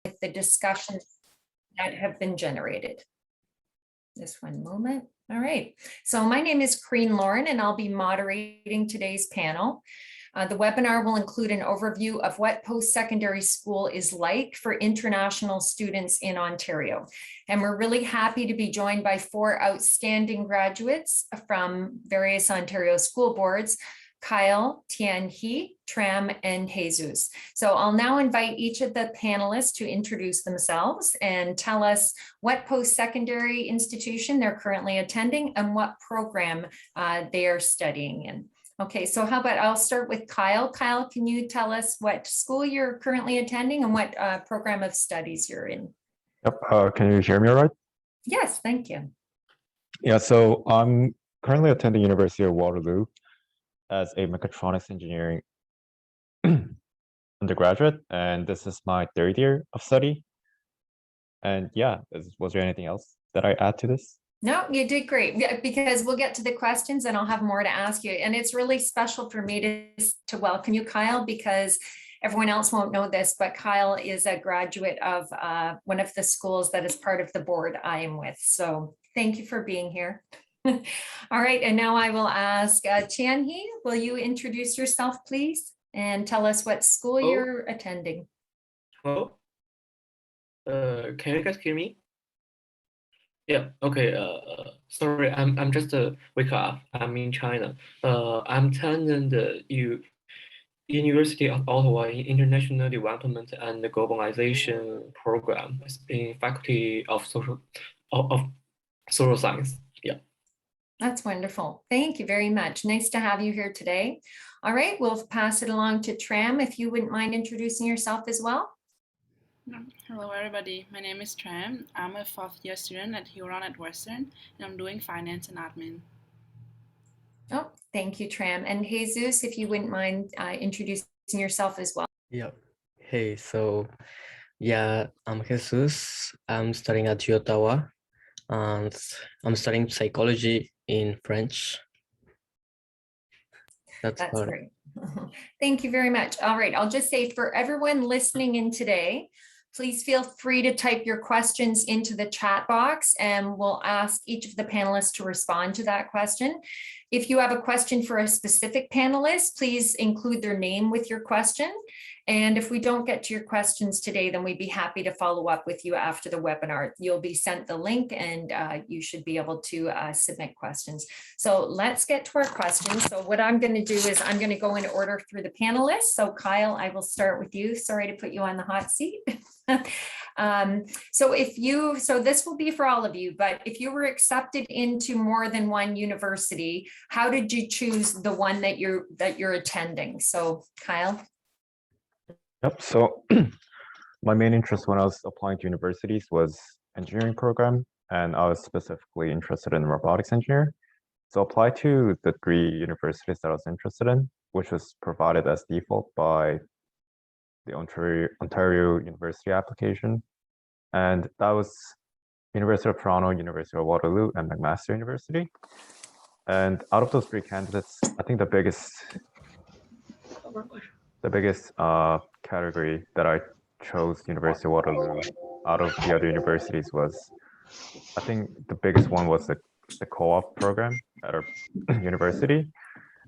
the discussions that have been generated. Just one moment. All right. So my name is Corrine Lauren, and I'll be moderating today's panel. The webinar will include an overview of what post-secondary school is like for international students in Ontario. And we're really happy to be joined by 4 outstanding graduates from various Ontario school boards: Kyle, Tian-Hee, Tram, and Jesus. So I'll now invite each of the panelists to introduce themselves and tell us what post-secondary institution they're currently attending and what program they are studying in. Okay, so how about I'll start with Kyle. Kyle, can you tell us what school you're currently attending and what program of studies you're in? Yep, can you hear me all right? Yes, thank you. Yeah, so I'm currently attending University of Waterloo as a mechatronics engineering undergraduate, and this is my 3rd year of study. And yeah, was there anything else that I add to this? No, you did great, because we'll get to the questions and I'll have more to ask you. And it's really special for me to welcome you, Kyle, because everyone else won't know this, but Kyle is a graduate of one of the schools that is part of the board I am with. So thank you for being here. All right, and now I will ask Tian-Hee, will you introduce yourself, please, and tell us what school you're attending? Hello. Can you guys hear me? Yeah. Okay. Sorry, I'm just wake up. I'm in China. I'm attending the University of Ottawa in International Development and Globalization program in Faculty of Social Science. Yeah. That's wonderful. Thank you very much. Nice to have you here today. All right, we'll pass it along to Tram, if you wouldn't mind introducing yourself as well. Hello, everybody. My name is Tram. I'm a 4th-year student at Huron at Western, and I'm doing finance and admin. Oh, thank you, Tram. And Jesus, if you wouldn't mind introducing yourself as well. Yeah. Hey, so yeah, I'm Jesus. I'm studying at Ottawa, and I'm studying psychology in French. That's great. Thank you very much. All right, I'll just say for everyone listening in today, please feel free to type your questions into the chat box and we'll ask each of the panelists to respond to that question. If you have a question for a specific panelist, please include their name with your question. And if we don't get to your questions today, then we'd be happy to follow up with you after the webinar. You'll be sent the link and you should be able to submit questions. So let's get to our questions. So what I'm going to do is I'm going to go in order through the panelists. So Kyle, I will start with you. Sorry to put you on the hot seat. So this will be for all of you, but if you were accepted into more than one university, how did you choose the one that you're attending? So Kyle. Yep, so my main interest when I was applying to universities was engineering program, and I was specifically interested in robotics engineer. So I applied to the 3 universities that I was interested in, which was provided as default by the Ontario University application. And that was University of Toronto, University of Waterloo, and McMaster University. And out of those 3 candidates, I think the biggest category that I chose, University of Waterloo, out of the other universities was, I think the biggest one was the co-op program at our university.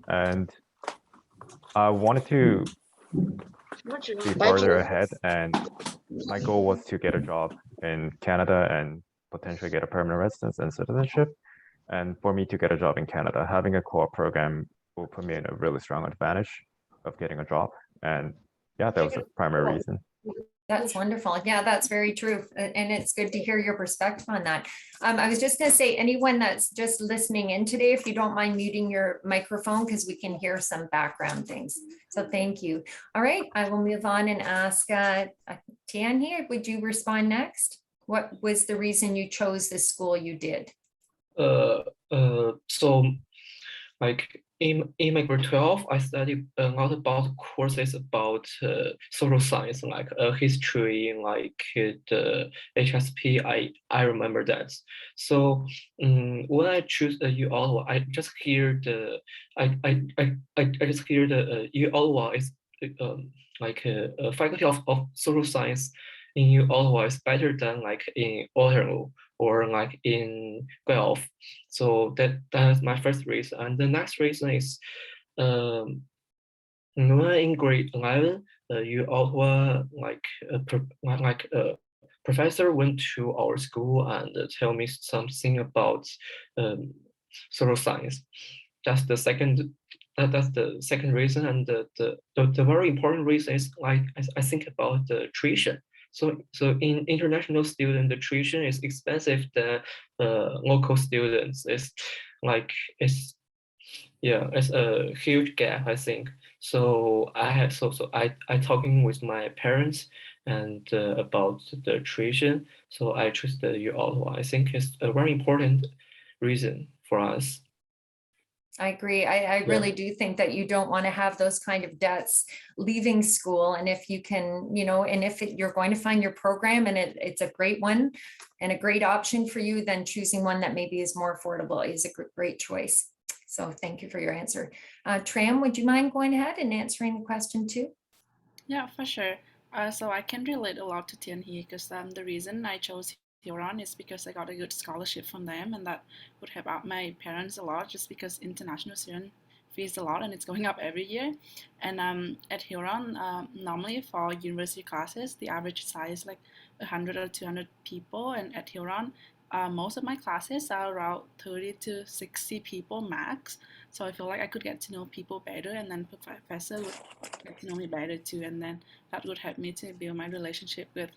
And I wanted to be farther ahead, and my goal was to get a job in Canada and potentially get a permanent residence and citizenship. And for me to get a job in Canada, having a co-op program will put me in a really strong advantage of getting a job. And yeah, that was the primary reason. That's wonderful. Yeah, that's very true. And it's good to hear your perspective on that. I was just going to say, anyone that's just listening in today, if you don't mind muting your microphone, because we can hear some background things. So thank you. All right, I will move on and ask Tian here, would you respond next? What was the reason you chose the school you did? So like in my grade 12, I studied a lot about courses about social science, like history, like the HSP. I remember that. So when I choose U Ottawa, I just hear the U Ottawa is like a faculty of social science in Ottawa is better than like in Waterloo or like in Guelph. So that's my first reason. And the next reason is when in grade 11, you Ottawa like a professor went to our school and tell me something about social science. That's the second. That's the second reason, and the very important reason is like I think about the tuition. So in international student, the tuition is expensive than local students. It's like it's yeah, it's a huge gap, I think. So I talking with my parents and about the tuition. So I choose the U Ottawa. I think it's a very important reason for us. I agree. I really do think that you don't want to have those kind of debts leaving school. And if you can, and if you're going to find your program and it's a great one and a great option for you, then choosing one that maybe is more affordable is a great choice. So thank you for your answer. Tram, would you mind going ahead and answering the question too? Yeah, for sure. So I can relate a lot to Tian He because the reason I chose Huron is because I got a good scholarship from them, and that would help out my parents a lot just because international student fees a lot and it's going up every year. And at Huron, normally for university classes, the average size is like 100 or 200 people, and at Huron, most of my classes are around 30 to 60 people max. So I feel like I could get to know people better, and then professor would get to know me better too, and then that would help me to build my relationship with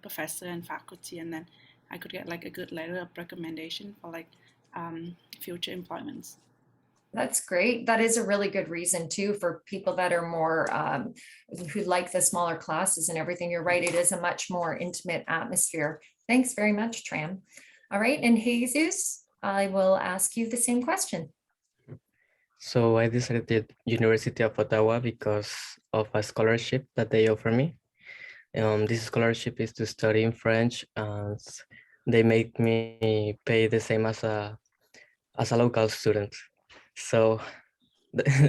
professor and faculty, and then I could get like a good letter of recommendation for like future employments. That's great. That is a really good reason too for people that are more who like the smaller classes and everything. You're right. It is a much more intimate atmosphere. Thanks very much, Tram. All right. And Jesus, I will ask you the same question. So I decided University of Ottawa because of a scholarship that they offer me. This scholarship is to study in French, and they make me pay the same as a local student. So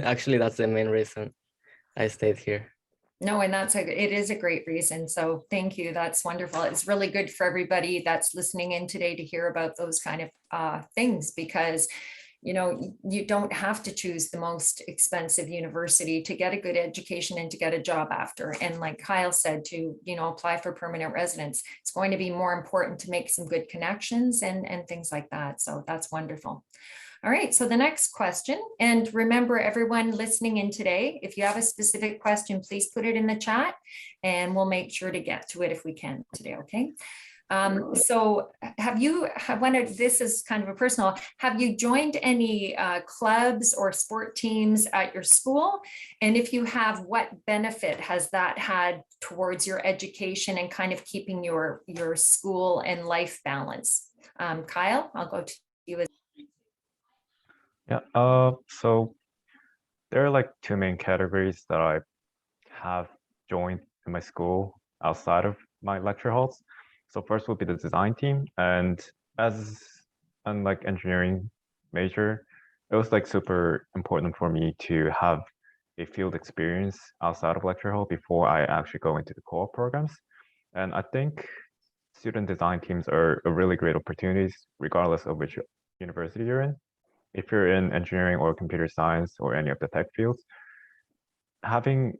actually, that's the main reason I stayed here. No, and it is a great reason. So thank you. That's wonderful. It's really good for everybody that's listening in today to hear about those kind of things, because you don't have to choose the most expensive university to get a good education and to get a job after. And like Kyle said, to, apply for permanent residence, it's going to be more important to make some good connections and things like that. So that's wonderful. All right, so the next question, and remember everyone listening in today, if you have a specific question, please put it in the chat and we'll make sure to get to it if we can today, okay? So this is kind of a personal, have you joined any clubs or sport teams at your school? And if you have, what benefit has that had towards your education and kind of keeping your school and life balance? Kyle, I'll go to you. Yeah, so there are like two main categories that I have joined in my school outside of my lecture halls. So first would be the design team, and as an like engineering major, it was like super important for me to have a field experience outside of lecture hall before I actually go into the co-op programs. And I think student design teams are a really great opportunities regardless of which university you're in. If you're in engineering or computer science or any of the tech fields, having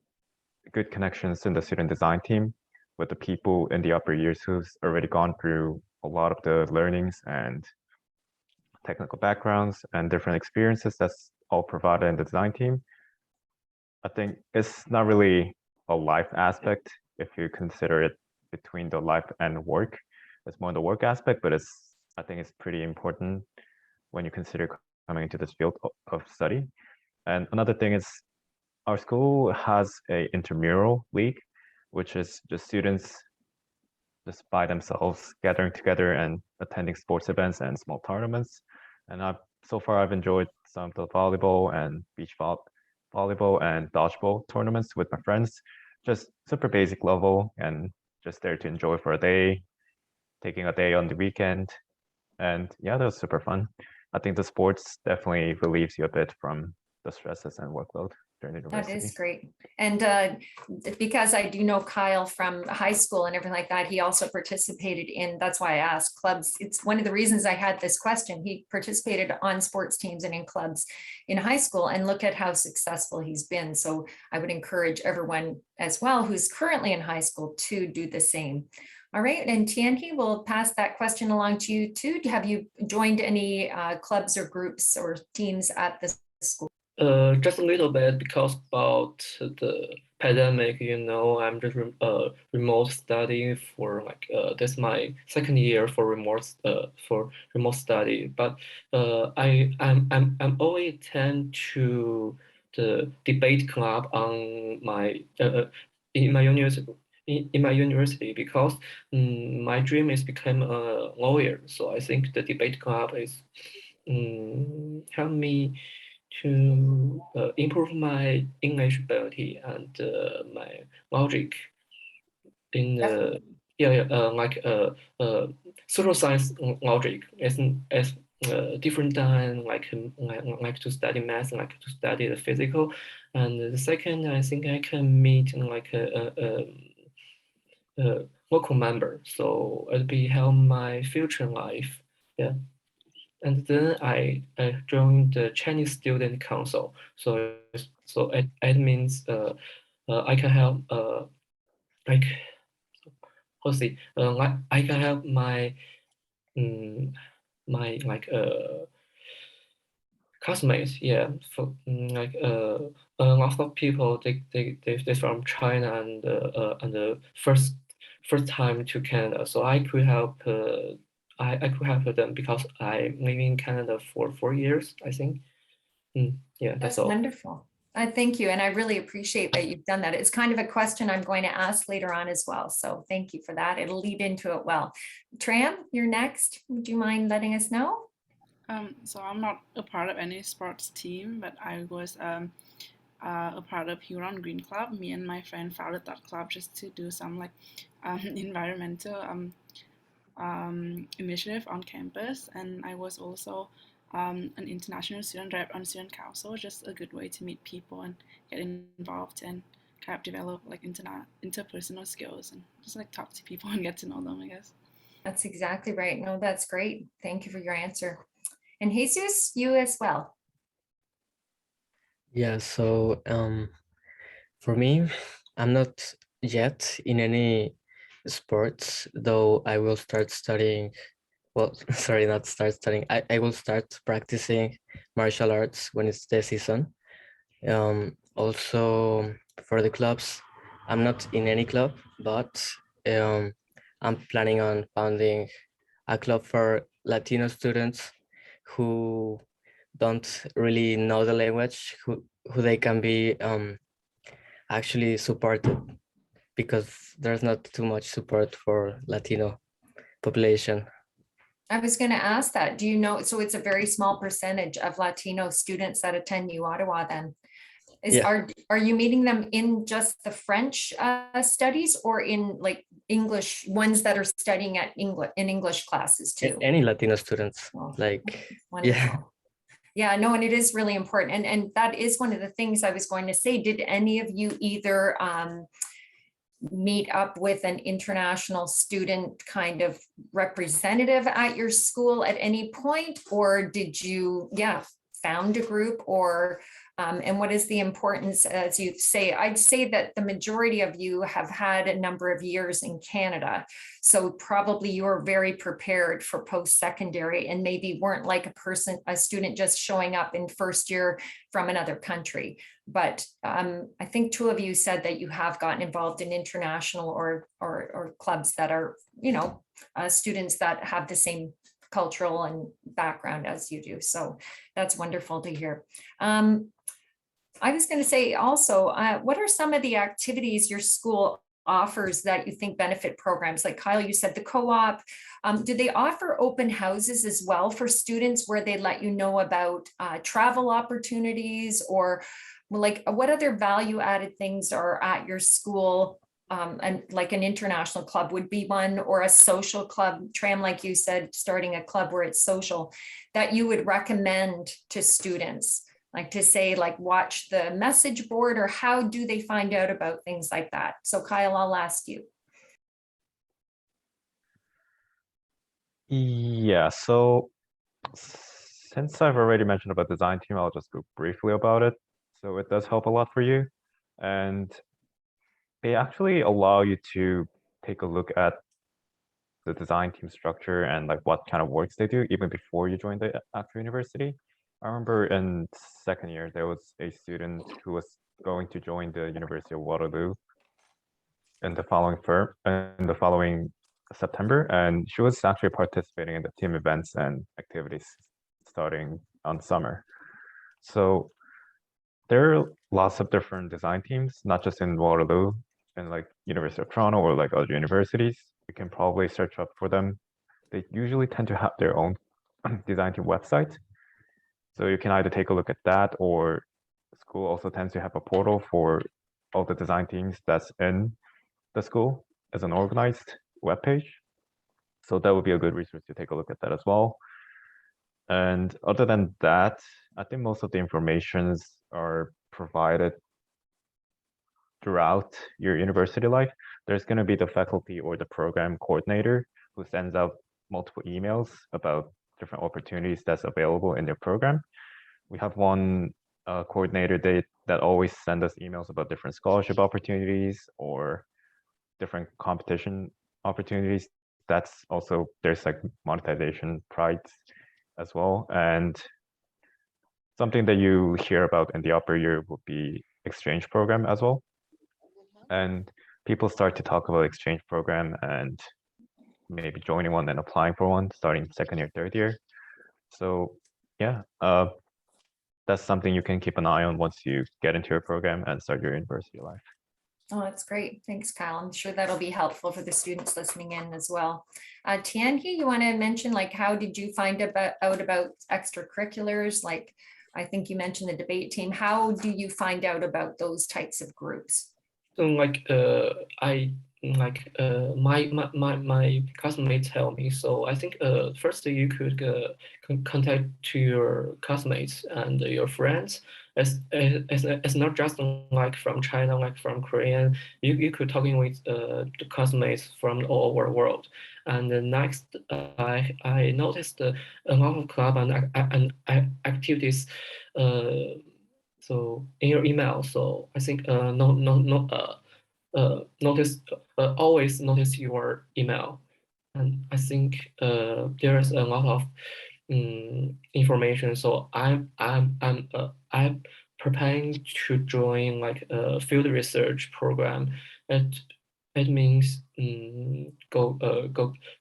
good connections in the student design team with the people in the upper years who's already gone through a lot of the learnings and technical backgrounds and different experiences that's all provided in the design team. I think it's not really a life aspect if you consider it between the life and work. It's more the work aspect, but I think it's pretty important when you consider coming into this field of study. And another thing is our school has a intramural league, which is just students just by themselves gathering together and attending sports events and small tournaments. And so far I've enjoyed some of the volleyball and beach volleyball and dodgeball tournaments with my friends, just super basic level and just there to enjoy for a day, taking a day on the weekend. And yeah, that was super fun. I think the sports definitely relieves you a bit from the stresses and workload. during That university. is great. And because I do know Kyle from high school and everything like that, he also participated in, that's why I asked clubs. It's one of the reasons I had this question. He participated on sports teams and in clubs in high school, and look at how successful he's been. So I would encourage everyone as well who's currently in high school to do the same. All right, and Tianhe, we'll pass that question along to you too. Have you joined any clubs or groups or teams at the school? Just a little bit, because about the pandemic, I'm just remote studying for this my second year for remote study. But I'm always attend to the debate club on my in my university. In my university, because my dream is become a lawyer. So I think the debate club is help me to improve my English ability and my logic in social science logic is different than like to study math, like to study the physical. And the second, I think I can meet like a local member, so it'll be help my future life. Yeah. And then I joined the Chinese Student Council. So it means I can help like I can help my my classmates. Yeah, for a lot of people they from China, and the first time to Canada. So I could help. I could help them because I living in Canada for 4 years, I think. Yeah, That's that's all. wonderful. Thank you. And I really appreciate that you've done that. It's kind of a question I'm going to ask later on as well. So thank you for that. It'll lead into it well. Tram, you're next. Would you mind letting us know? So I'm not a part of any sports team, but I was a part of Huron Green Club. Me and my friend founded that club just to do some environmental initiative on campus, and I was also an international student rep on student council. Just a good way to meet people and get involved and kind of develop like interpersonal skills and just like talk to people and get to know them, I guess. That's exactly right. No, that's great. Thank you for your answer. And Jesus, you as well. Yeah, so for me, I'm not yet in any sports, though I will start studying. Well, sorry, not start studying. I will start practicing martial arts when it's the season. Also, for the clubs, I'm not in any club, but I'm planning on founding a club for Latino students who don't really know the language, who they can be actually supported, because there's not too much support for Latino population. I was going to ask that. Do you know? So it's a very small percentage of Latino students that attend U Ottawa then. Yeah. Are you meeting them in just the French studies, or in like English ones that are studying at English classes too? Any Latino students, Oh, like, wonderful. yeah. Yeah, no, and it is really important. And that is one of the things I was going to say. Did any of you either meet up with an international student kind of representative at your school at any point? Or did you, found a group? Or and what is the importance, as you say? I'd say that the majority of you have had a number of years in Canada, so probably you're very prepared for post-secondary, and maybe weren't like a student just showing up in first year from another country. But I think two of you said that you have gotten involved in international or clubs that are, students that have the same cultural and background as you do. So that's wonderful to hear. I was going to say also, what are some of the activities your school offers that you think benefit programs? Like Kyle, you said the co-op. Do they offer open houses as well for students where they let you know about travel opportunities, or like what other value added things are at your school? And like an international club would be one, or a social club, Tram, like you said, starting a club where it's social, that you would recommend to students Like to say, like, watch the message board, or how do they find out about things like that? So Kyle, I'll ask you. Yeah, so since I've already mentioned about design team, I'll just go briefly about it. So it does help a lot for you. And they actually allow you to take a look at the design team structure and like what kind of works they do even before you join the actual university. I remember in second year, there was a student who was going to join the University of Waterloo in the following September, and she was actually participating in the team events and activities starting on summer. So there are lots of different design teams, not just in Waterloo, in like University of Toronto or like other universities. You can probably search up for them. They usually tend to have their own design team website. So you can either take a look at that, or school also tends to have a portal for all the design teams that's in the school as an organized web page. So that would be a good resource to take a look at that as well. And other than that, I think most of the informations are provided throughout your university life. There's going to be the faculty or the program coordinator who sends out multiple emails about different opportunities that's available in their program. We have one coordinator that always send us emails about different scholarship opportunities or different competition opportunities. That's also, there's like monetization prides as well. And something that you hear about in the upper year would be exchange program as well. And people start to talk about exchange program and maybe joining one and applying for one starting second year, third year. So yeah, that's something you can keep an eye on once you get into your program and start your university life. Oh, that's great. Thanks, Kyle. I'm sure that'll be helpful for the students listening in as well. Tianhe, you want to mention, like, how did you find out about extracurriculars? Like, I think you mentioned the debate team. How do you find out about those types of groups? So my classmates tell me. So I think first you could contact to your classmates and your friends. As not just like from China, like from Korean. You could talking with the classmates from all over the world. And the next, I noticed a lot of club and activities. So in your email, so I think always notice your email, and I think there is a lot of information. So I'm preparing to join like a field research program. It means go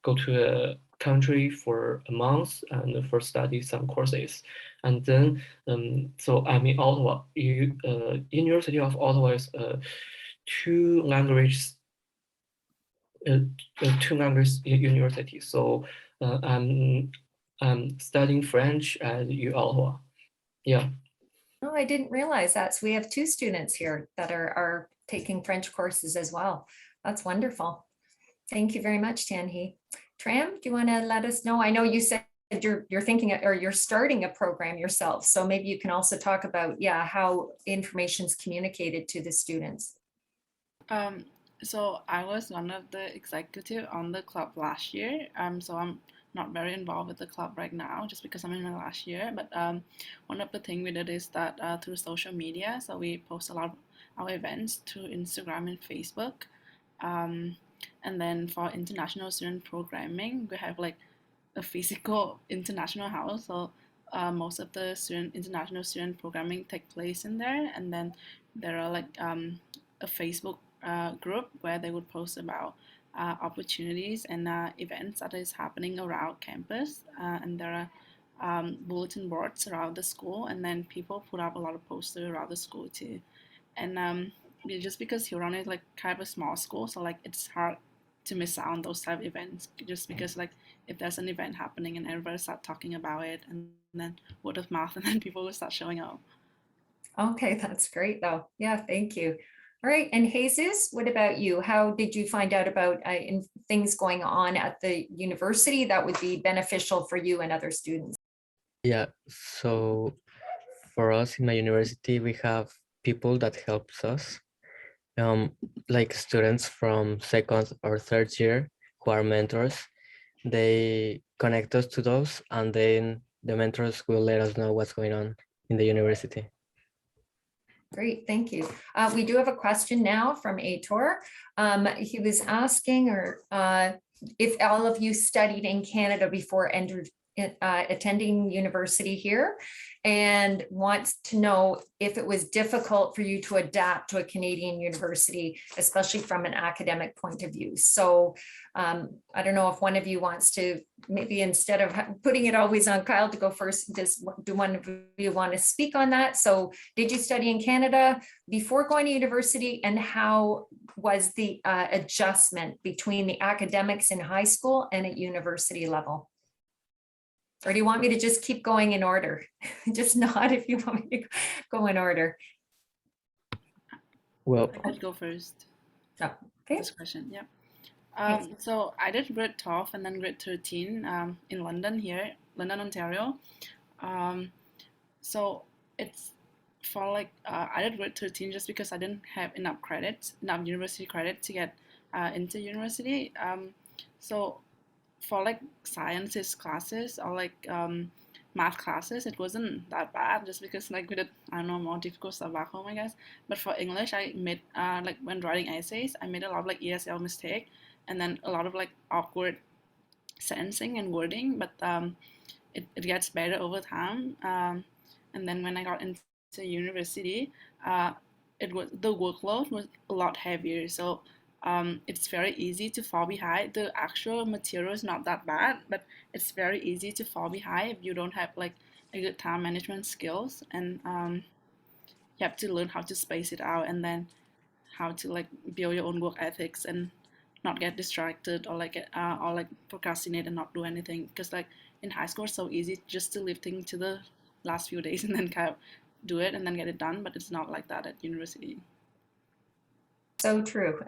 to a country for a month and for study some courses, and then so I'm in Ottawa. University of Ottawa is two language university. So I'm studying French at U Ottawa. Yeah. Oh, I didn't realize that. So we have two students here that are taking French courses as well. That's wonderful. Thank you very much, Tianhe. Tram, do you want to let us know? I know you said you're thinking or you're starting a program yourself. So maybe you can also talk about, yeah, how information is communicated to the students. So I was one of the executive on the club last year. So I'm not very involved with the club right now, just because I'm in my last year. But one of the things we did is that through social media, so we post a lot of our events to Instagram and Facebook. And then for international student programming, we have like a physical international house. So most of the international student programming take place in there. And then there are like a Facebook group where they would post about opportunities and events that is happening around campus. And there are bulletin boards around the school, and then people put up a lot of posters around the school too. And just because Huron is like kind of a small school, so like it's hard to miss out on those type of events, just because like if there's an event happening and everybody start talking about it, and then word of mouth, and then people will start showing up. Okay, that's great though. Yeah, thank you. All right, and Jesus, what about you? How did you find out about things going on at the university that would be beneficial for you and other students? Yeah, so for us in my university, we have people that helps us, like students from second or third year who are mentors. They connect us to those, and then the mentors will let us know what's going on in the university. Great, thank you. We do have a question now from Aitor. He was asking if all of you studied in Canada before attending university here, and wants to know if it was difficult for you to adapt to a Canadian university, especially from an academic point of view. So I don't know if one of you wants to, maybe instead of putting it always on Kyle to go first, do one of you want to speak on that? So did you study in Canada before going to university, and how was the adjustment between the academics in high school and at university level? Or do you want me to just keep going in order? Just nod if you want me to go in order. Well, I could go first. Oh, okay. This question, yeah. Thanks. So I did grade 12 and then grade 13 in London here, London, Ontario. So it's for like, I did grade 13 just because I didn't have enough university credit to get into university. So for like sciences classes or like math classes, it wasn't that bad just because like we did, I don't know, more difficult stuff back home, I guess. But for English, I made like when writing essays, I made a lot of like ESL mistake and then a lot of like awkward sentencing and wording, but it gets better over time. And then when I got into university, the workload was a lot heavier. So it's very easy to fall behind. The actual material is not that bad, but it's very easy to fall behind if you don't have like a good time management skills, and you have to learn how to space it out, and then how to like build your own work ethics and not get distracted or like procrastinate and not do anything. Because like in high school, it's so easy just to leave things to the last few days and then kind of do it and then get it done. But it's not like that at university. So true.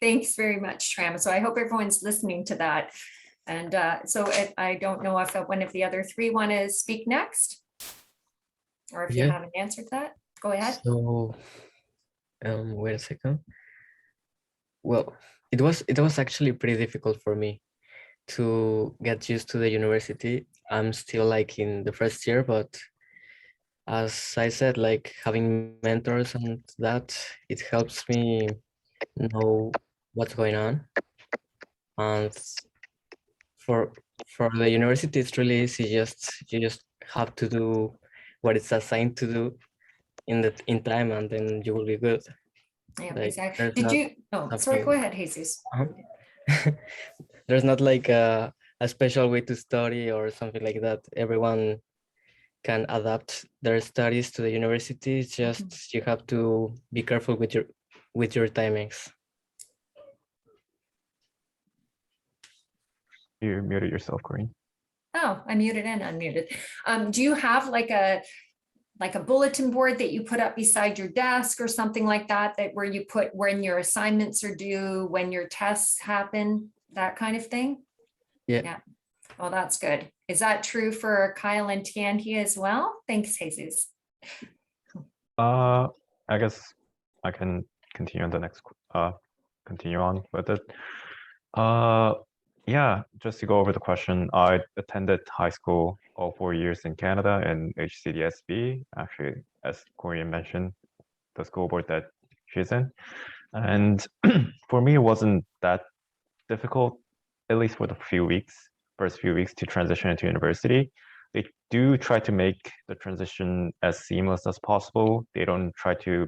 Thanks very much, Tram. So I hope everyone's listening to that. And I don't know if one of the other three want to speak next, or if you Yeah. haven't answered that, go ahead. So, wait a second. Well, it was actually pretty difficult for me to get used to the university. I'm still like in the first year, but as I said, like having mentors and that, it helps me know what's going on. And for the university, it's really easy. You just have to do what it's assigned to do in time, and then you will be good. Yeah, Like, exactly. there's Sorry, go ahead, Jesus. There's not like a special way to study or something like that. Everyone can adapt their studies to the university. It's just you have to be careful with your timings. You muted yourself, Corinne. Oh, I muted and unmuted. Do you have like a bulletin board that you put up beside your desk or something like that, where you put when your assignments are due, when your tests happen, that kind of thing? Yeah. Well, that's good. Is that true for Kyle and Tianhe as well? Thanks, Jesus. I guess I can continue on the next continue on with it. Yeah, just to go over the question, I attended high school all 4 years in Canada in HCDSB, actually, as Corinne mentioned, the school board that she's in. And for me, it wasn't that difficult, at least for the first few weeks to transition into university. They do try to make the transition as seamless as possible. They don't try to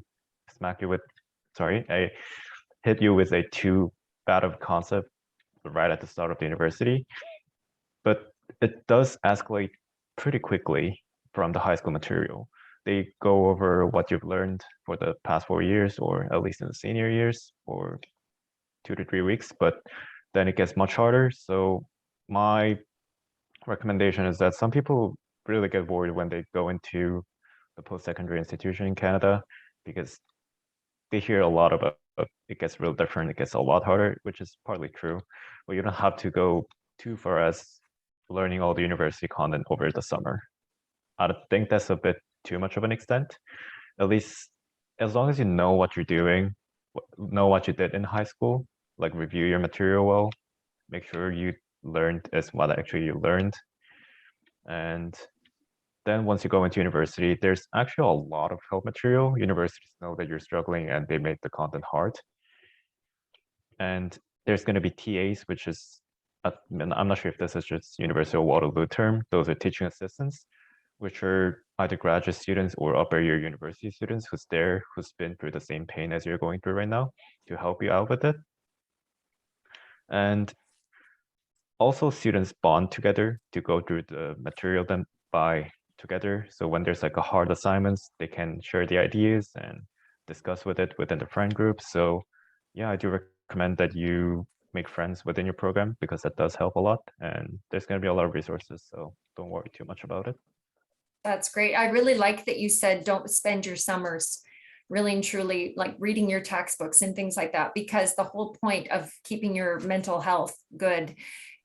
hit you with a too bad of concept right at the start of the university. But it does escalate pretty quickly from the high school material. They go over what you've learned for the past 4 years, or at least in the senior years, for 2 to 3 weeks, but then it gets much harder. So my recommendation is that some people really get worried when they go into the post-secondary institution in Canada, because they hear a lot about it gets real different, it gets a lot harder, which is partly true, but you don't have to go too far as learning all the university content over the summer. I think that's a bit too much of an extent. At least as long as you know what you're doing, know what you did in high school, like review your material well, make sure you learned as what actually you learned. And then once you go into university, there's actually a lot of help material. Universities know that you're struggling and they make the content hard. And there's going to be TAs, which is, I'm not sure if this is just University of Waterloo term. Those are teaching assistants, which are either graduate students or upper year university students who's been through the same pain as you're going through right now to help you out with it. And also students bond together to go through the material then by together. So when there's like a hard assignments, they can share the ideas and discuss with it within the friend group. So yeah, I do recommend that you make friends within your program because that does help a lot. And there's going to be a lot of resources. So don't worry too much about it. That's great. I really like that you said, don't spend your summers really and truly like reading your textbooks and things like that, because the whole point of keeping your mental health good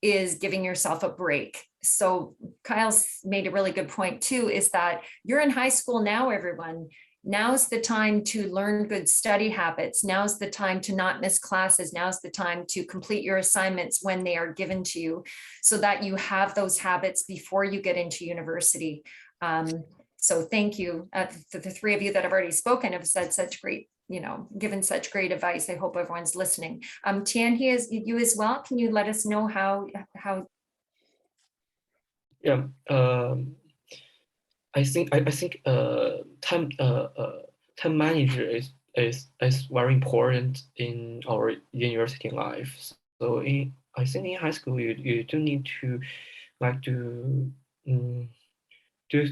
is giving yourself a break. So Kyle's made a really good point too, is that you're in high school now, everyone. Now's the time to learn good study habits. Now's the time to not miss classes. Now's the time to complete your assignments when they are given to you so that you have those habits before you get into university. So thank you. The three of you that have already spoken have said such great, given such great advice. I hope everyone's listening. Tian, you as well. Can you let us know how? Yeah. I think time manager is very important in our university life. So I think in high school you do need to like to do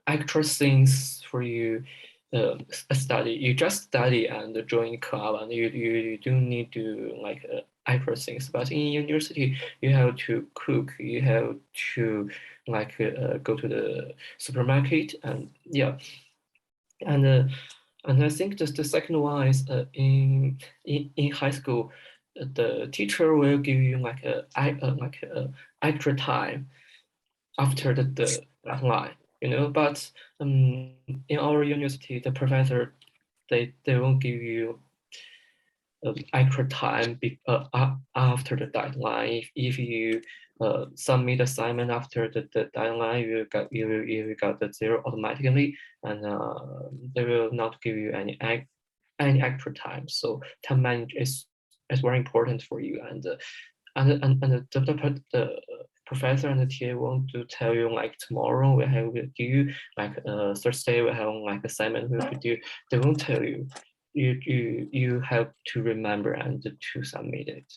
extra things for you study. You just study and join club, and you do need to like extra things. But in university, you have to cook. You have to like go to the supermarket, and yeah, and I think just the second one is in high school, the teacher will give you like a extra time after the deadline, But in our university, the professor they won't give you extra time after the deadline. If you submit assignment after the deadline, you got the zero automatically, and they will not give you any extra time. So time management is very important for you, and the professor and the TA want to tell you like tomorrow we have with you, like Thursday we have like assignment with you. They won't tell you. You have to remember and to submit it.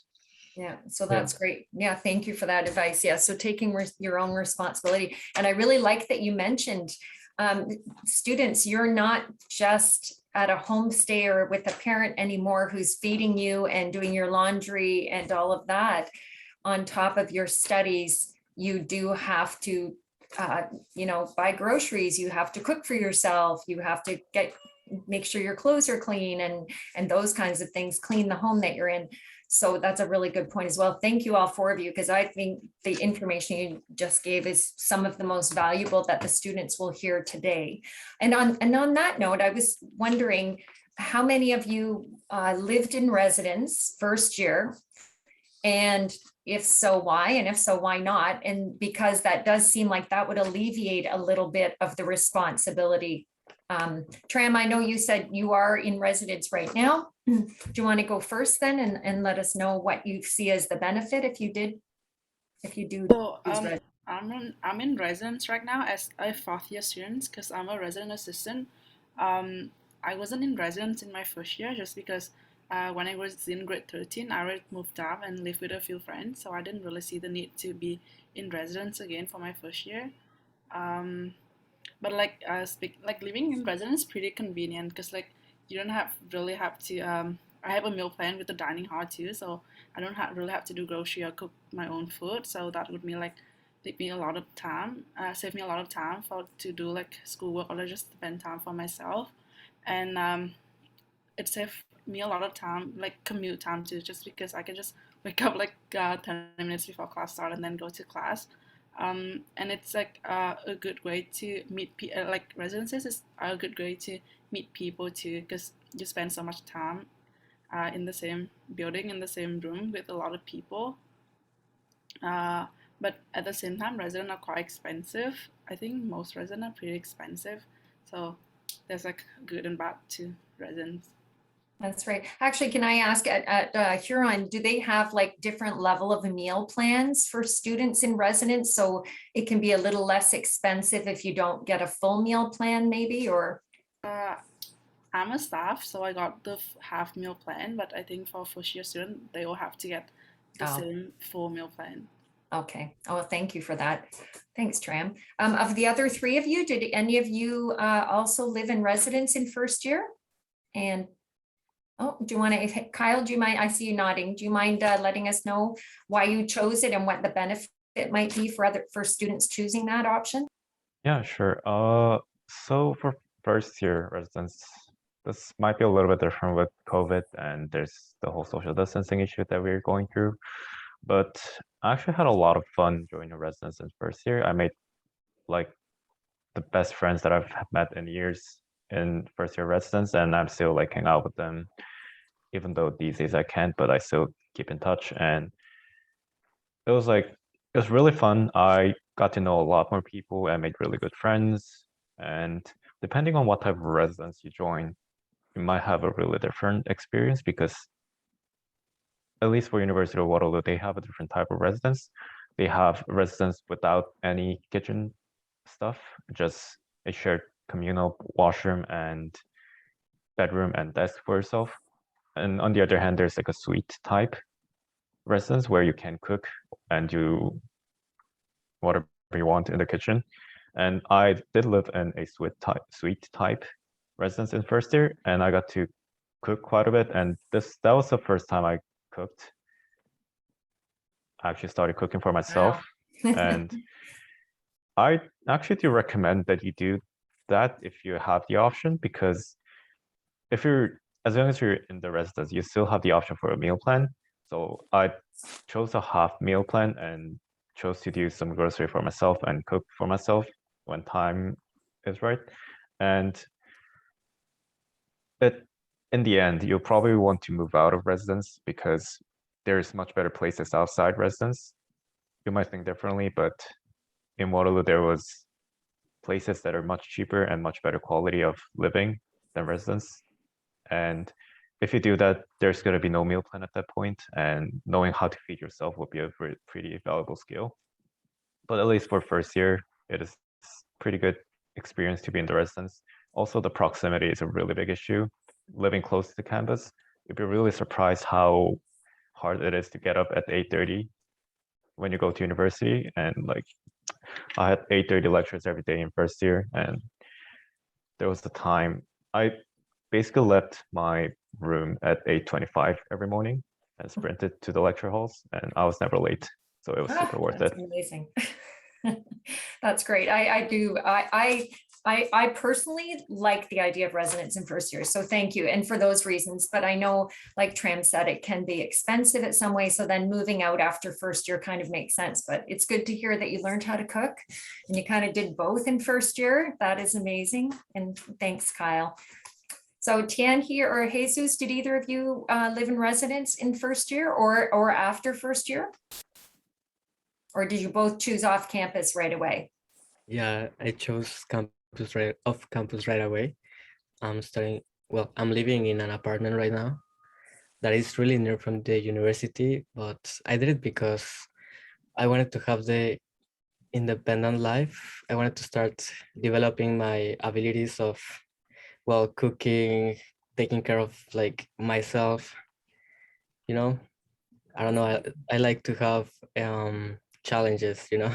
Yeah, so that's great. Yeah, thank you for that advice. Yeah, so taking your own responsibility. And I really like that you mentioned students, you're not just at a homestay or with a parent anymore who's feeding you and doing your laundry and all of that. On top of your studies, you do have to, buy groceries, you have to cook for yourself, you have to make sure your clothes are clean and those kinds of things, clean the home that you're in. So that's a really good point as well. Thank you all four of you, because I think the information you just gave is some of the most valuable that the students will hear today. And on that note, I was wondering how many of you lived in residence first year, and if so, why? And if so, why not? And because that does seem like that would alleviate a little bit of the responsibility. Tram, I know you said you are in residence right now. Do you want to go first then and let us know what you see as the benefit if you do? So I'm in residence right now as a fourth year student because I'm a resident assistant. I wasn't in residence in my first year just because when I was in grade 13, I already moved up and lived with a few friends, so I didn't really see the need to be in residence again for my first year. But like living in residence is pretty convenient because like you don't really have to. I have a meal plan with the dining hall too, so I don't really have to do grocery or cook my own food. So that would be like save me a lot of time to do like schoolwork or just spend time for myself, and it saved me a lot of time, like commute time too, just because I can just wake up like 10 minutes before class start and then go to class. And it's like a good way to meet like residences is a good way to meet people too, because you spend so much time in the same building, in the same room with a lot of people. But at the same time, residents are quite expensive. I think most residents are pretty expensive. So there's like good and bad to residents. That's right. Actually, can I ask at Huron, do they have like different level of meal plans for students in residence? So it can be a little less expensive if you don't get a full meal plan maybe, or? I'm a staff, so I got the half meal plan, but I think for first year student, they will have to get the Oh. same full meal plan. Okay. Oh, thank you for that. Thanks, Tram. Of the other three of you, did any of you also live in residence in first year? And oh, do you want to, Kyle, do you mind? I see you nodding. Do you mind letting us know why you chose it and what the benefit might be for students choosing that option? Yeah, sure. So for first year residents, this might be a little bit different with COVID, and there's the whole social distancing issue that we're going through. But I actually had a lot of fun joining residence in first year. I made like the best friends that I've met in years in first year residence, and I'm still like hang out with them, even though these days I can't, but I still keep in touch. And it was really fun. I got to know a lot more people and made really good friends. And depending on what type of residence you join, you might have a really different experience, because at least for University of Waterloo, they have a different type of residence. They have residence without any kitchen stuff, just a shared communal washroom and bedroom and desk for yourself. And on the other hand, there's like a suite type residence where you can cook and do whatever you want in the kitchen. And I did live in a suite type residence in first year, and I got to cook quite a bit. And that was the first time I cooked. I actually started cooking for myself. Wow. And I actually do recommend that you do that if you have the option, because as long as you're in the residence, you still have the option for a meal plan. So I chose a half meal plan and chose to do some grocery for myself and cook for myself when time is right. And in the end, you'll probably want to move out of residence, because there's much better places outside residence. You might think differently, but in Waterloo, there was places that are much cheaper and much better quality of living than residence. And if you do that, there's going to be no meal plan at that point, and knowing how to feed yourself will be a pretty valuable skill. But at least for first year, it is pretty good experience to be in the residence. Also, the proximity is a really big issue. Living close to campus, you'd be really surprised how hard it is to get up at 8:30 when you go to university. And like, I had 8:30 lectures every day in first year, and there was a time I basically left my room at 8:25 every morning and sprinted to the lecture halls, and I was never late. So it was super worth That's it. amazing. That's great. I personally like the idea of residence in first year. So thank you. And for those reasons, but I know, like Tram said, it can be expensive at some way. So then moving out after first year kind of makes sense, but it's good to hear that you learned how to cook and you kind of did both in first year. That is amazing. And thanks, Kyle. So Tian here or Jesus, did either of you live in residence in first year or after first year? Or did you both choose off campus right away? Yeah, I chose off campus right away. I'm living in an apartment right now that is really near from the university, but I did it because I wanted to have the independent life. I wanted to start developing my abilities of, cooking, taking care of like myself, you know. I don't know, I like to have challenges, you know.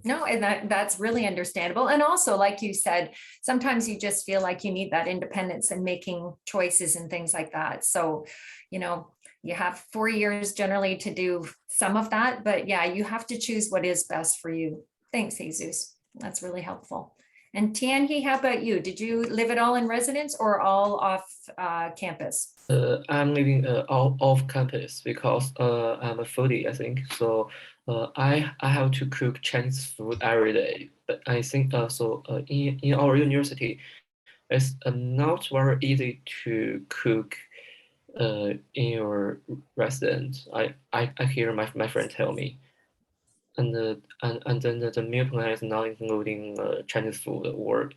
No, and that's really understandable. And also, like you said, sometimes you just feel like you need that independence and making choices and things like that. So, you have 4 years generally to do some of that, but yeah, you have to choose what is best for you. Thanks, Jesus. That's really helpful. And Tianhe, how about you? Did you live at all in residence or all off campus? I'm living off campus because I'm a foodie, I think. So I have to cook Chinese food every day. But I think in our university, it's not very easy to cook in your residence. I hear my friend tell me. And then the meal plan is not including Chinese food, or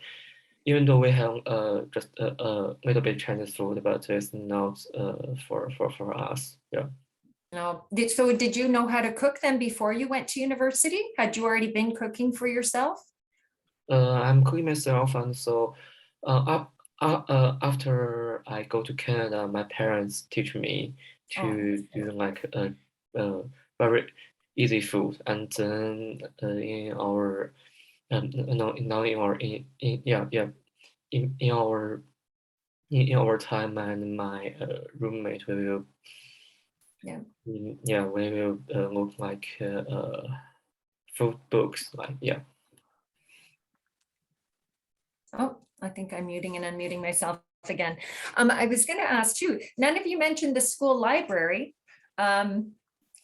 even though we have just a little bit Chinese food, but it's not for us. Yeah. No. So did you know how to cook them before you went to university? Had you already been cooking for yourself? I'm cooking myself, and so after I go to Canada, my parents teach me to do like very easy food, and then in our no now in our in yeah yeah in our in our time, and my roommate will Yeah. yeah we will look like food books, like yeah. Oh, I think I'm muting and unmuting myself again. I was going to ask too, none of you mentioned the school library.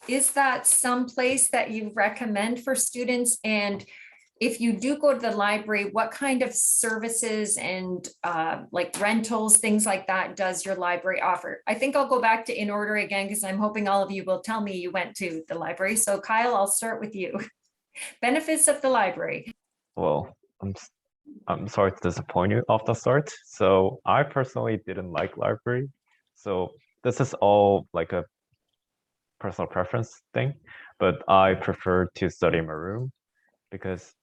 Is that some place that you recommend for students? And if you do go to the library, what kind of services and like rentals, things like that, does your library offer? I think I'll go back to in order again, because I'm hoping all of you will tell me you went to the library. So Kyle, I'll start with you. Benefits of the library. Well, I'm sorry to disappoint you off the start. So I personally didn't like library. So this is all like a personal preference thing, but I prefer to study in my room because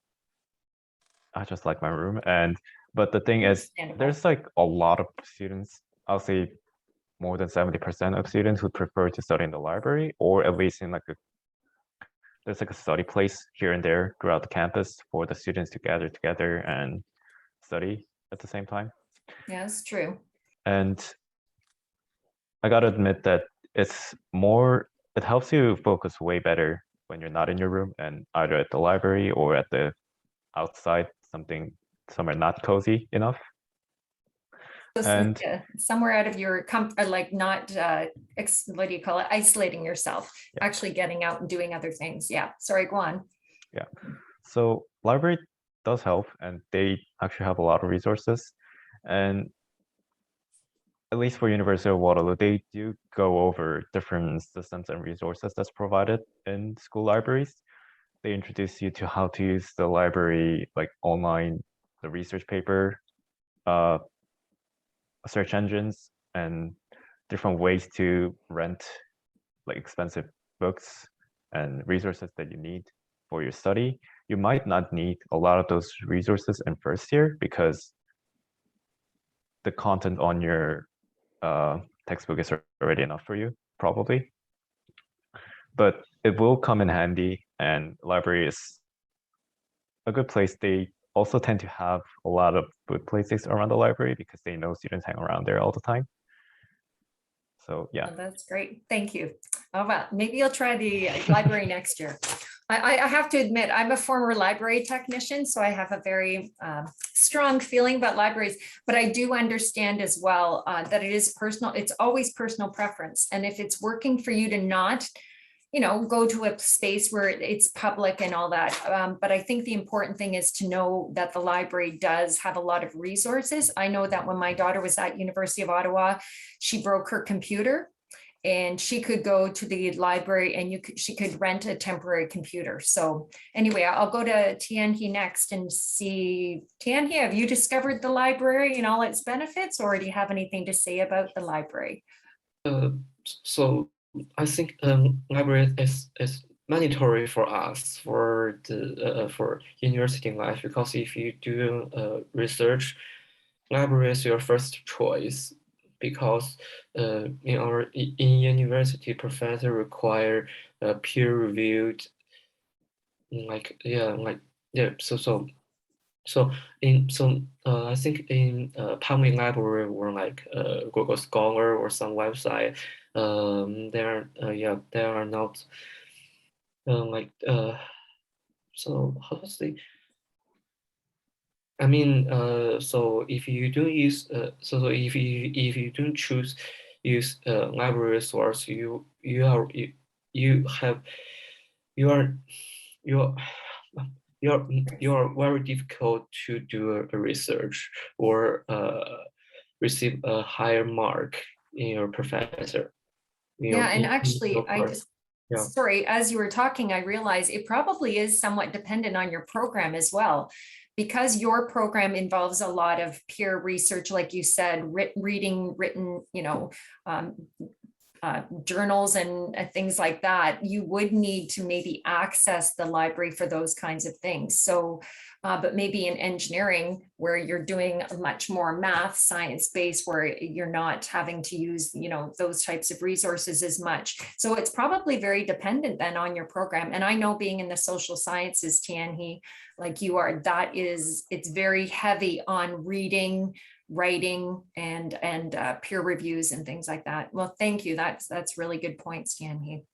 I just like my room. But the thing is, Understandable. there's like a lot of students, I'll say more than 70% of students who prefer to study in the library, or at least in like there's like a study place here and there throughout the campus for the students to gather together and study at the same time. Yes, true. And I gotta admit that it helps you focus way better when you're not in your room and either at the library or at the outside, somewhere not cozy enough. And Somewhere out of your comfort, like not, what do you call it? Isolating yourself, Yeah. actually getting out and doing other things. Yeah, sorry, go on. yeah, so library does help, and they actually have a lot of resources. And at least for University of Waterloo, they do go over different systems and resources that's provided in school libraries. They introduce you to how to use the library, like online, the research paper, search engines, and different ways to rent like expensive books and resources that you need for your study. You might not need a lot of those resources in first year because the content on your textbook is already enough for you, probably. But it will come in handy, and library is a good place. They also tend to have a lot of food places around the library because they know students hang around there all the time. So yeah. Oh, that's great. Thank you. Oh, well, maybe you'll try the library next year. I have to admit, I'm a former library technician, so I have a very strong feeling about libraries, but I do understand as well that it is personal. It's always personal preference. And if it's working for you to not, go to a space where it's public and all that. But I think the important thing is to know that the library does have a lot of resources. I know that when my daughter was at University of Ottawa, she broke her computer and she could go to the library and she could rent a temporary computer. So anyway, I'll go to Tianhe next and see. Tianhe, have you discovered the library and all its benefits, or do you have anything to say about the library? So I think library is mandatory for us for the for university life, because if you do research, library is your first choice, because in university, professor require peer reviewed, I think in public library or like Google Scholar or some website, they are not like so how to say, I mean, so if you don't use, so if you don't choose use library source, you have you are you you're you're very difficult to do a research or receive a higher mark in your professor. Yeah, and In your actually, I course. just, Yeah. sorry, as you were talking, I realized it probably is somewhat dependent on your program as well. Because your program involves a lot of peer research, like you said, reading written, um, journals and things like that, you would need to maybe access the library for those kinds of things. So, but maybe in engineering, where you're doing much more math, science based, where you're not having to use, those types of resources as much. So it's probably very dependent then on your program. And I know being in the social sciences, Tianhe, like you are, it's very heavy on reading, writing, and peer reviews and things like that. Well, thank you. That's really good points, Tianhe.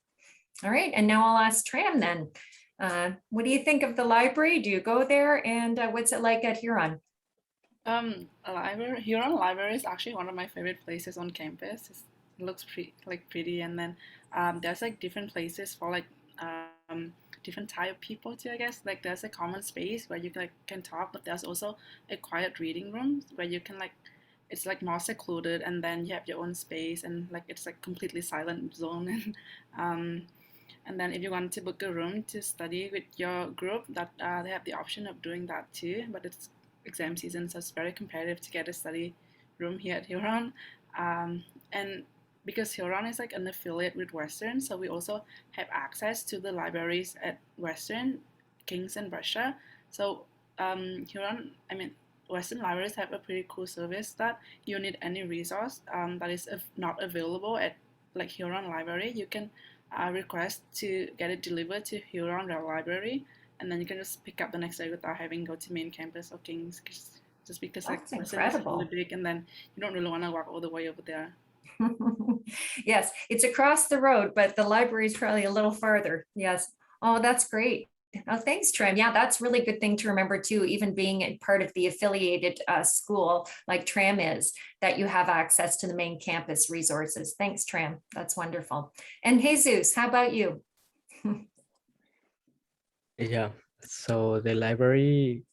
All right, and now I'll ask Tram then. What do you think of the library? Do you go there? And what's it like at Huron? Huron Library is actually one of my favorite places on campus. It looks pretty, and then there's like different places for like different type of people too, I guess. Like there's a common space where you can talk, but there's also a quiet reading room where you can it's like more secluded, and then you have your own space, and like it's like completely silent zone. And then if you want to book a room to study with your group, that they have the option of doing that too. But it's exam season, so it's very competitive to get a study room here at Huron. And because Huron is like an affiliate with Western, so we also have access to the libraries at Western, King's, and Brescia. So Western libraries have a pretty cool service that you need any resource that is not available at like Huron Library. You can request to get it delivered to Huron Library, and then you can just pick up the next day without having to go to main campus or King's, just because like That's Western is really incredible. big, and then you don't really want to walk all the way over there. Yes, it's across the road, but the library is probably a little farther. Yes. Oh, that's great. Oh, thanks, Tram. Yeah, that's really good thing to remember too, even being a part of the affiliated school like Tram is, that you have access to the main campus resources. Thanks, Tram. That's wonderful. And Jesus, how about you? Yeah, so the library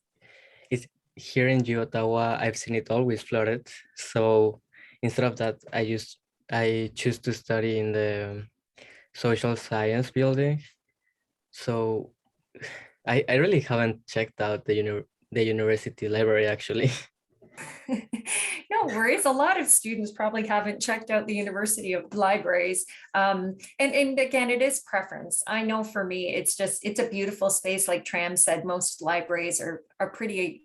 is here in Ottawa. I've seen it always flooded. So instead of that, I choose to study in the social science building. So I really haven't checked out the university library actually. No worries. A lot of students probably haven't checked out the university of libraries. And again, it is preference. I know for me, it's a beautiful space. Like Tram said, most libraries are pretty,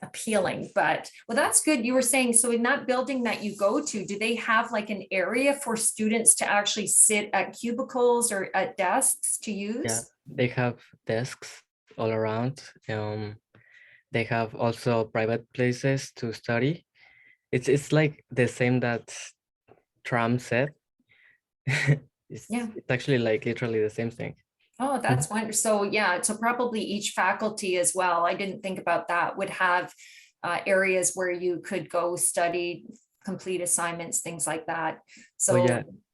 appealing. But well, that's good. You were saying, so in that building that you go to, do they have like an area for students to actually sit at cubicles or at desks to use? Yeah, they have desks all around. They have also private places to study. It's like the same that Trump said. It's actually like literally the same thing. Oh, that's wonderful. So yeah, so probably each faculty as well, I didn't think about that, would have areas where you could go study, complete assignments, things like that. So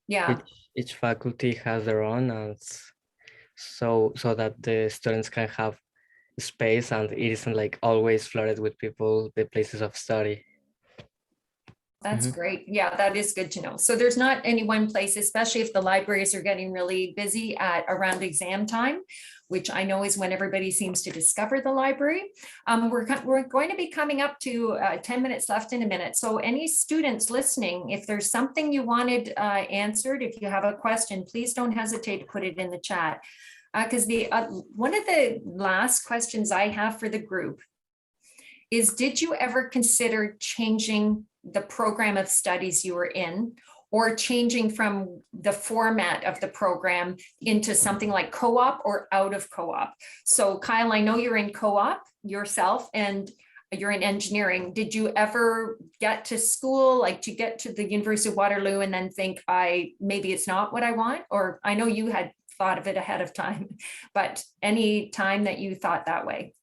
yeah. Each faculty has their own, and so that the students can have space and it isn't like always flooded with people, the places of study. That's great. Yeah, that is good to know. So there's not any one place, especially if the libraries are getting really busy at around exam time, which I know is when everybody seems to discover the library. We're going to be coming up to 10 minutes left in a minute. So any students listening, if there's something you wanted answered, if you have a question, please don't hesitate to put it in the chat. Because one of the last questions I have for the group is, did you ever consider changing the program of studies you were in, or changing from the format of the program into something like co-op or out of co-op? So Kyle, I know you're in co-op yourself and you're in engineering. Did you ever get to school, like to get to the University of Waterloo and then think, maybe it's not what I want? Or I know you had thought of it ahead of time, but any time that you thought that way?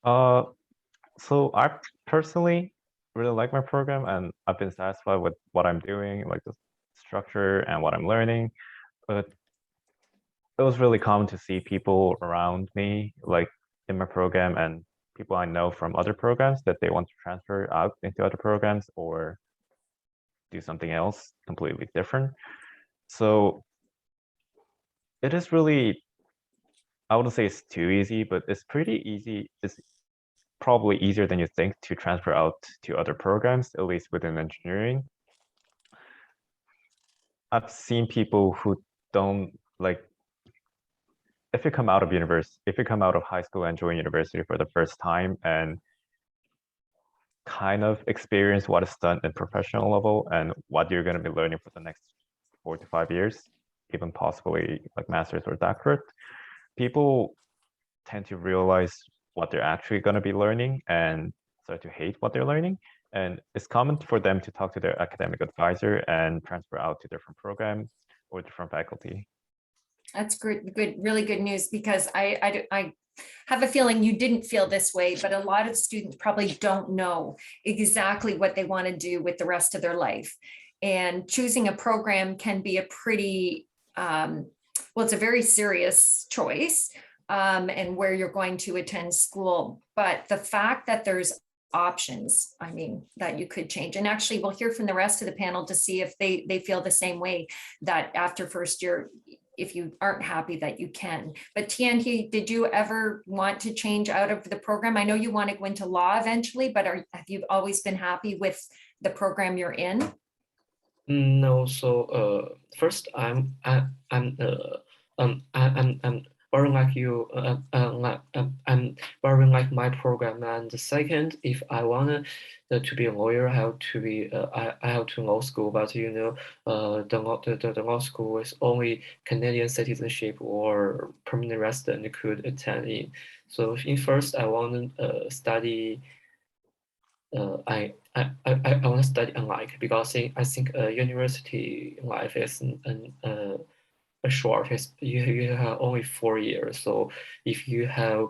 So I personally really like my program, and I've been satisfied with what I'm doing, like the structure and what I'm learning. But it was really common to see people around me, like in my program, and people I know from other programs that they want to transfer out into other programs or do something else completely different. So it is really, I wouldn't say it's too easy, but it's pretty easy. It's probably easier than you think to transfer out to other programs, at least within engineering. I've seen people who don't like, if you come out of university, if you come out of high school and join university for the first time and kind of experience what is done in professional level and what you're going to be learning for the next 4 to 5 years, even possibly like master's or doctorate, people tend to realize what they're actually going to be learning and start to hate what they're learning. And it's common for them to talk to their academic advisor and transfer out to different programs or different faculty. That's good, really good news, because I have a feeling you didn't feel this way, but a lot of students probably don't know exactly what they want to do with the rest of their life. And choosing a program can be a pretty, well, it's a very serious choice, and where you're going to attend school. But the fact that there's options, I mean, that you could change. And actually, we'll hear from the rest of the panel to see if they feel the same way, that after first year, if you aren't happy, that you can. But Tian-Hee, did you ever want to change out of the program? I know you want to go into law eventually, but have you always been happy with the program you're in? No, so first I'm very like you. I'm very like my program. And the second, if I want to be a lawyer, I have to be I have to law school. But you know, the law school is only Canadian citizenship or permanent resident could attend in. So in first, I want to study. I want to study unlike, because I think university life is a short. You have only 4 years. So if you have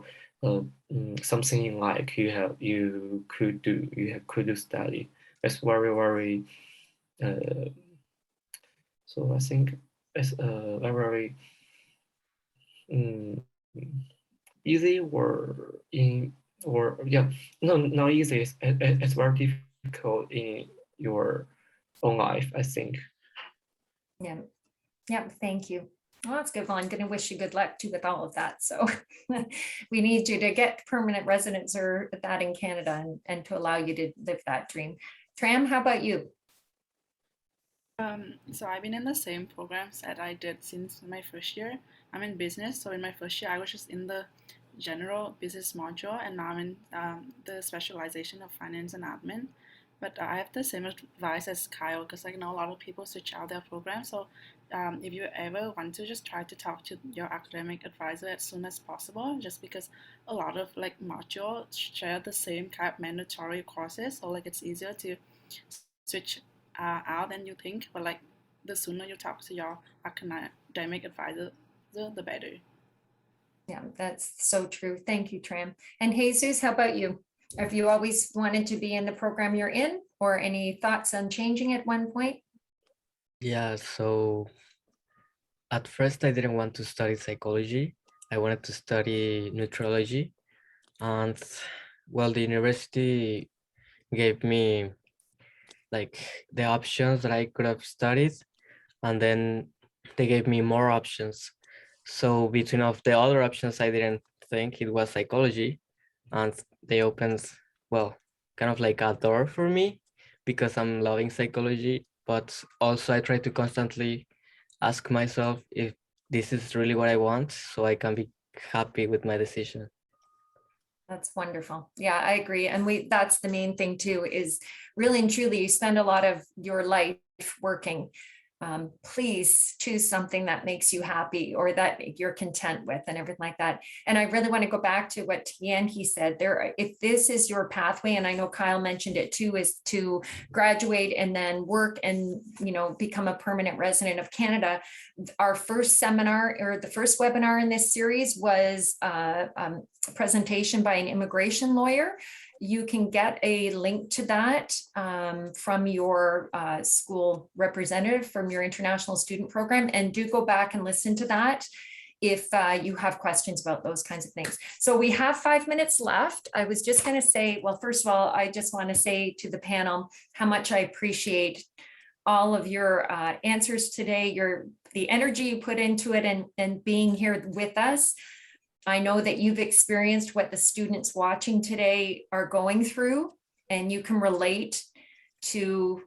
something in like you could do study. It's very so I think it's very um, easy or yeah, no, not easy. It's very difficult in your own life, I think. Yeah, yeah, thank you. Well, that's good. Well, I'm going to wish you good luck too with all of that. So we need you to get permanent residence or that in Canada, and to allow you to live that dream. Tram, how about you? So I've been in the same programs that I did since my first year. I'm in business, so in my first year I was just in the general business module, and now I'm in the specialization of finance and admin. But I have the same advice as Kyle, because I know a lot of people switch out their program. So if you ever want to, just try to talk to your academic advisor as soon as possible, just because a lot of like modules share the same kind of mandatory courses, so like it's easier to switch out than you think. But like the sooner you talk to your academic advisor, the better. Yeah, that's so true. Thank you, Tram. And Jesus, how about you? Have you always wanted to be in the program you're in, or any thoughts on changing at one point? Yeah, so at first I didn't want to study psychology. I wanted to study nutrology. And well, the university gave me like the options that I could have studied, and then they gave me more options. So between of the other options, I didn't think it was psychology, and they opened, well, kind of like a door for me, because I'm loving psychology. But also I try to constantly ask myself if this is really what I want, so I can be happy with my decision. That's wonderful. Yeah, I agree. And that's the main thing too, is really and truly you spend a lot of your life working. please choose something that makes you happy or that you're content with and everything like that. And I really want to go back to what he said there. If this is your pathway, and I know Kyle mentioned it too, is to graduate and then work and, you know, become a permanent resident of Canada. Our first seminar or the first webinar in this series was a presentation by an immigration lawyer. You can get a link to that from your school representative from your international student program, and do go back and listen to that if you have questions about those kinds of things. So we have 5 minutes left. I was just going to say, well, first of all, I just want to say to the panel how much I appreciate all of your answers today, the energy you put into it, and being here with us. I know that you've experienced what the students watching today are going through, and you can relate to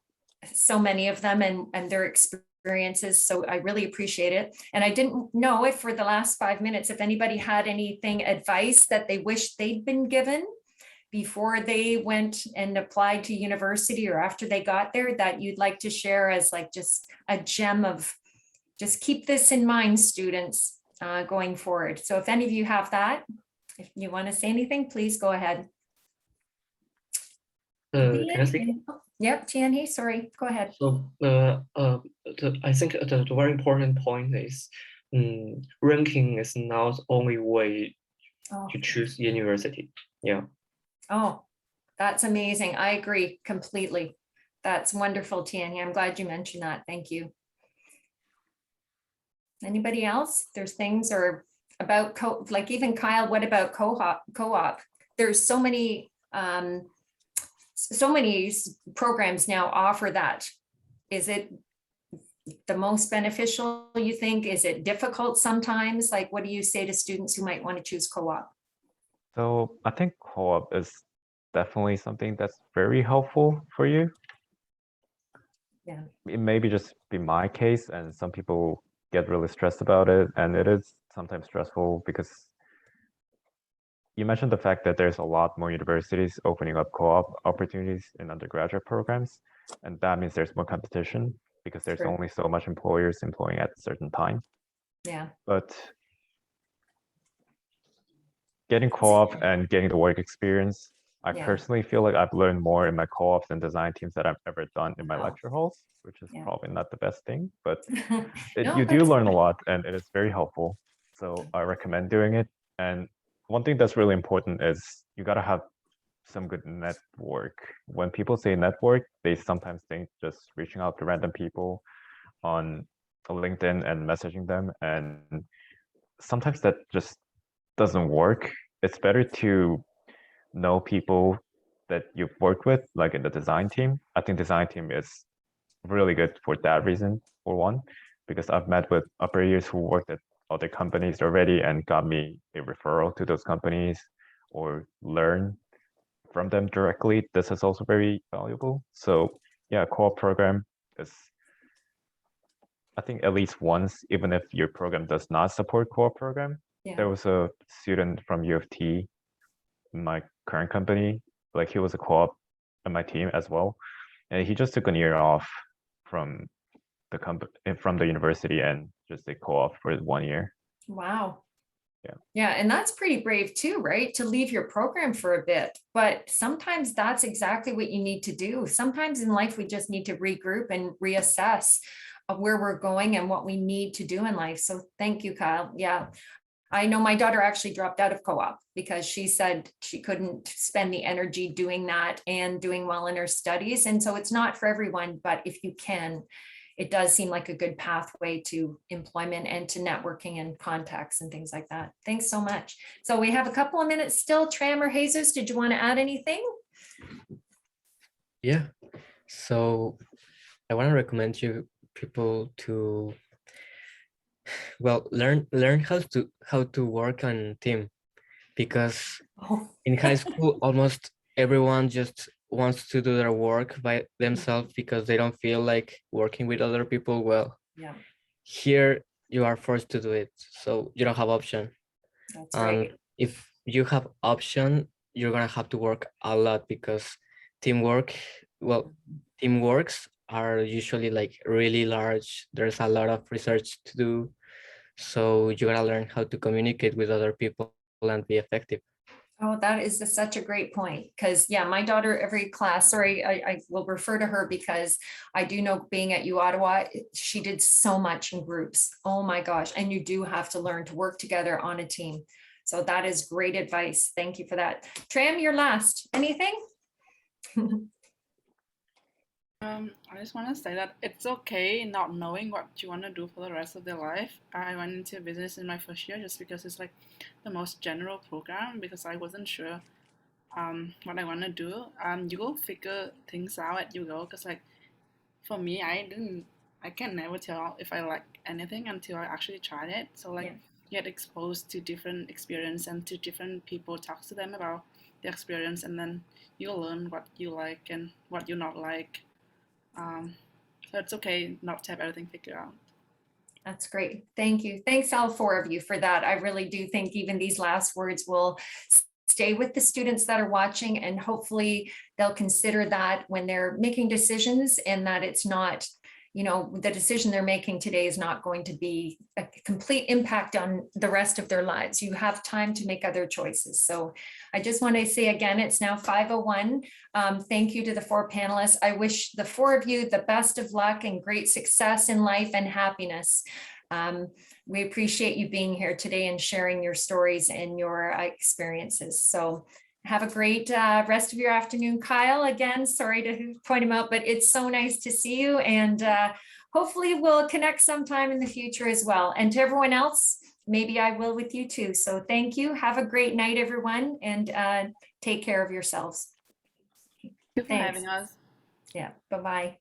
so many of them and their experiences. So I really appreciate it. And I didn't know if for the last 5 minutes, if anybody had anything, advice that they wish they'd been given before they went and applied to university or after they got there, that you'd like to share as like just a gem of, just keep this in mind, students. Going forward. So if any of you have that, if you want to say anything, please go ahead. Can I speak? Yep, Tianhe, sorry, go ahead. So I think the very important point is ranking is not the only way to choose university. Yeah. Oh, that's amazing. I agree completely. That's wonderful, Tianhe. I'm glad you mentioned that. Thank you. Anybody else? There's things or about like even Kyle, what about co-op? There's so many programs now offer that. Is it the most beneficial, you think? Is it difficult sometimes? Like, what do you say to students who might want to choose co-op? So I think co-op is definitely something that's very helpful for you. Yeah. It maybe just be my case, and some people get really stressed about it, and it is sometimes stressful because you mentioned the fact that there's a lot more universities opening up co-op opportunities in undergraduate programs, and that means there's more competition because there's True. only so much employers employing at a certain time. Yeah. But getting co-op and getting the work experience, I Yeah. personally feel like I've learned more in my co-ops and design teams that I've ever done in my Wow. lecture halls, which is Yeah. probably not the best thing, but No, you do but- learn a lot, and it is very helpful. So I recommend doing it. And one thing that's really important is you got to have some good network. When people say network, they sometimes think just reaching out to random people on LinkedIn and messaging them. And sometimes that just doesn't work. It's better to know people that you've worked with, like in the design team. I think design team is really good for that reason, for one, because I've met with upper years who worked at other companies already and got me a referral to those companies or learn from them directly. This is also very valuable. So yeah, co-op program is, I think at least once, even if your program does not support co-op program. Yeah. There was a student from U of T in my current company, like he was a co-op on my team as well. And he just took a year off from the university and just a co-op for 1 year. Wow. Yeah. Yeah, and that's pretty brave too, right? To leave your program for a bit. But sometimes that's exactly what you need to do. Sometimes in life, we just need to regroup and reassess where we're going and what we need to do in life. So thank you, Kyle. Yeah. I know my daughter actually dropped out of co-op because she said she couldn't spend the energy doing that and doing well in her studies. And so it's not for everyone, but if you can, it does seem like a good pathway to employment and to networking and contacts and things like that. Thanks so much. So we have a couple of minutes still. Tram or Jesus, did you want to add anything? Yeah. So I want to recommend you people to, well, learn how to work on team, because Oh, in high school almost everyone just wants to do their work by themselves because they don't feel like working with other people well. yeah, Here you are forced to do it, so you don't have option. that's And right. if you have option, you're gonna have to work a lot because teamwork, well, team works are usually like really large. There's a lot of research to do. So you gotta learn how to communicate with other people and be effective. Oh, that is such a great point. Because yeah, my daughter, every class, sorry, I will refer to her because I do know being at U Ottawa, she did so much in groups. Oh my gosh. And you do have to learn to work together on a team. So that is great advice. Thank you for that. Tram, you're last. Anything? I just want to say that it's okay not knowing what you want to do for the rest of their life. I went into business in my first year just because it's like the most general program because I wasn't sure what I want to do. You go figure things out as you go because like for me, I can never tell if I like anything until I actually tried it. So like Yeah. get exposed to different experience and to different people, talk to them about the experience, and then you'll learn what you like and what you not like. So it's okay not to have everything figured out. That's great. Thank you. Thanks all four of you for that. I really do think even these last words will stay with the students that are watching, and hopefully they'll consider that when they're making decisions, and that it's not, you know, the decision they're making today is not going to be a complete impact on the rest of their lives. You have time to make other choices. So I just want to say again, it's now 5:01. Thank you to the four panelists. I wish the four of you the best of luck and great success in life and happiness. We appreciate you being here today and sharing your stories and your experiences. So have a great rest of your afternoon. Kyle, again, sorry to point him out, but it's so nice to see you, and hopefully we'll connect sometime in the future as well. And to everyone else, maybe I will with you too. So thank you. Have a great night, everyone, and take care of yourselves. Thank you for Thanks. having us. Yeah, bye-bye.